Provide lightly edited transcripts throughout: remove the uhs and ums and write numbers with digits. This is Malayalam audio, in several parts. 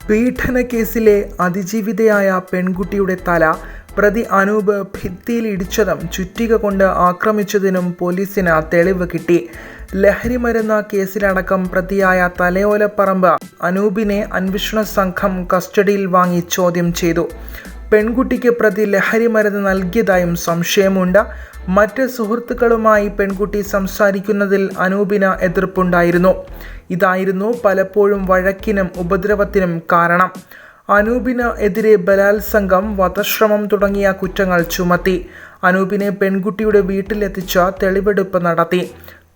പീഡനക്കേസിലെ അതിജീവിതയായ പെൺകുട്ടിയുടെ തല പ്രതി അനൂപ് ഭിത്തിയിൽ ഇടിച്ചതും ചുറ്റിക കൊണ്ട് ആക്രമിച്ചതിനും പോലീസിന് തെളിവ് കിട്ടി. ലഹരിമരുന്ന് കേസിലടക്കം പ്രതിയായ തലയോലപ്പറമ്പ് അനൂപിനെ അന്വേഷണ സംഘം കസ്റ്റഡിയിൽ വാങ്ങി ചോദ്യം ചെയ്തു. പെൺകുട്ടിക്ക് പ്രതി ലഹരിമരുന്ന് നൽകിയതായും സംശയമുണ്ട്. മറ്റ് സുഹൃത്തുക്കളുമായി പെൺകുട്ടി സംസാരിക്കുന്നതിൽ അനൂപിന് എതിർപ്പുണ്ടായിരുന്നു. ഇതായിരുന്നു പലപ്പോഴും വഴക്കിനും ഉപദ്രവത്തിനും കാരണം. അനൂപിന് എതിരെ ബലാത്സംഗം, വധശ്രമം തുടങ്ങിയ കുറ്റങ്ങൾ ചുമത്തി. അനൂപിനെ പെൺകുട്ടിയുടെ വീട്ടിലെത്തിച്ച് തെളിവെടുപ്പ് നടത്തി.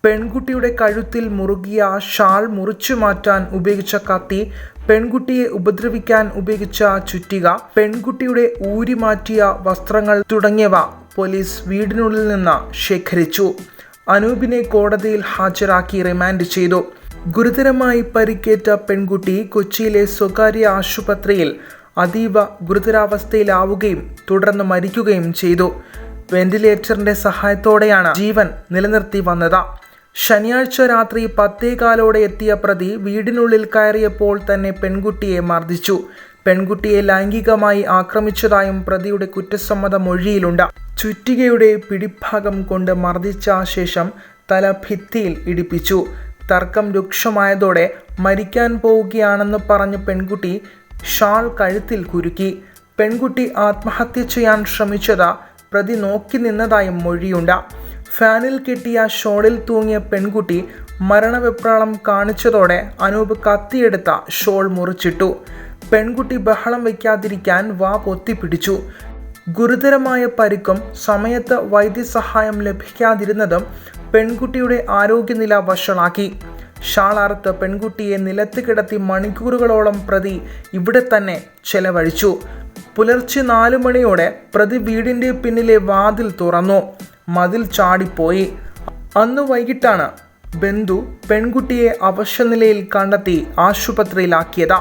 പെൺകുട്ടിയുടെ കഴുത്തിൽ മുറുകിയ ഷാൾ മുറിച്ചു മാറ്റാൻ ഉപയോഗിച്ച കത്തി, പെൺകുട്ടിയെ ഉപദ്രവിക്കാൻ ഉപയോഗിച്ച ചുറ്റിക, പെൺകുട്ടിയുടെ ഊരിമാറ്റിയ വസ്ത്രങ്ങൾ തുടങ്ങിയവ പോലീസ് വീടിനുള്ളിൽ നിന്ന് ശേഖരിച്ചു. അനൂപിനെ കോടതിയിൽ ഹാജരാക്കി റിമാൻഡ് ചെയ്തു. ഗുരുതരമായി പരിക്കേറ്റ പെൺകുട്ടി കൊച്ചിയിലെ സ്വകാര്യ ആശുപത്രിയിൽ അതീവ ഗുരുതരാവസ്ഥയിലാവുകയും തുടർന്ന് മരിക്കുകയും ചെയ്തു. വെന്റിലേറ്ററിന്റെ സഹായത്തോടെയാണ് ജീവൻ നിലനിർത്തി വന്നത്. ശനിയാഴ്ച രാത്രി 10:15 എത്തിയ പ്രതി വീടിനുള്ളിൽ കയറിയപ്പോൾ തന്നെ പെൺകുട്ടിയെ മർദ്ദിച്ചു. പെൺകുട്ടിയെ ലൈംഗികമായി ആക്രമിച്ചതായും പ്രതിയുടെ കുറ്റസമ്മത മൊഴിയിലുണ്ട്. ചുറ്റികയുടെ പിടിഭാഗം കൊണ്ട് മർദ്ദിച്ച ശേഷം തല ഭിത്തിയിൽ ഇടിപ്പിച്ചു. തർക്കം രൂക്ഷമായതോടെ മരിക്കാൻ പോവുകയാണെന്ന് പറഞ്ഞ് പെൺകുട്ടി ഷാൾ കഴുത്തിൽ കുരുക്കി. പെൺകുട്ടി ആത്മഹത്യ ചെയ്യാൻ ശ്രമിച്ചത് പ്രതി നോക്കി നിന്നതായും മൊഴിയുണ്ട്. ഫാനിൽ കെട്ടിയ ഷോളിൽ തൂങ്ങിയ പെൺകുട്ടി മരണവെപ്രാളം കാണിച്ചതോടെ അനൂപ് കത്തിയെടുത്ത ഷോൾ മുറിച്ചിട്ടു. പെൺകുട്ടി ബഹളം വയ്ക്കാതിരിക്കാൻ വാ പൊത്തിപ്പിടിച്ചു. ഗുരുതരമായ പരിക്കും സമയത്ത് വൈദ്യസഹായം ലഭിക്കാതിരുന്നതും പെൺകുട്ടിയുടെ ആരോഗ്യനില വഷളാക്കി. ഷാൾ അറുത്ത് പെൺകുട്ടിയെ നിലത്ത് കിടത്തി മണിക്കൂറുകളോളം പ്രതി ഇവിടെ തന്നെ ചെലവഴിച്ചു. പുലർച്ചെ 4 മണിയോടെ പ്രതി വീടിൻ്റെ പിന്നിലെ വാതിൽ തുറന്നു. മതിൽ ചാടിപ്പോയി. അന്ന് വൈകിട്ടാണ് ബന്ധു പെൺകുട്ടിയെ അവശനിലയിൽ കണ്ടെത്തി ആശുപത്രിയിലാക്കിയത്.